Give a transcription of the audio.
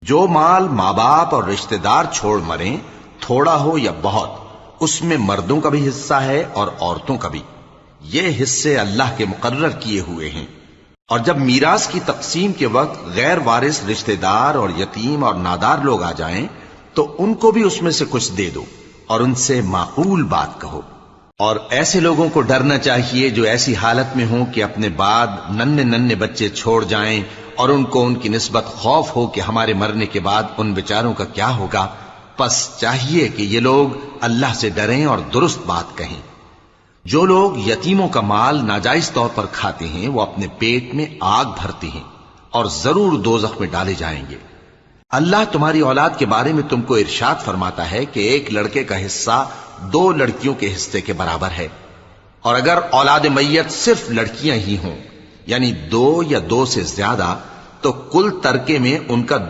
जो माल माँ बाप और रिश्तेदार छोड़ मरें, थोड़ा हो या बहुत, उसमें मर्दों का भी हिस्सा है और औरतों का भी। ये हिस्से अल्लाह के मुकर्रर किए हुए हैं। और जब मीरास की तकसीम के वक्त गैर वारिस रिश्तेदार और यतीम और नादार लोग आ जाएं, तो उनको भी उसमें से कुछ दे दो और उनसे माकूल बात कहो। और ऐसे लोगों को डरना चाहिए जो ऐसी हालत में हों कि अपने बाद नन्हे नन्हे बच्चे छोड़ जाएं और उनको उनकी निस्बत खौफ हो कि हमारे मरने के बाद उन बेचारों का क्या होगा। बस चाहिए कि ये लोग अल्लाह से डरें और दुरुस्त बात कहें। जो लोग यतीमों का माल नाजायज तौर पर खाते हैं, वो अपने पेट में आग भरते हैं और जरूर दोजख में डाले जाएंगे। अल्लाह तुम्हारी औलाद के बारे में तुमको इरशाद फरमाता है कि एक लड़के का हिस्सा 2 लड़कियों के हिस्से के बराबर है। और अगर औलाद मैयत सिर्फ लड़कियां ही हों, यानी 2 या 2 से ज्यादा, तो कुल तरके में उनका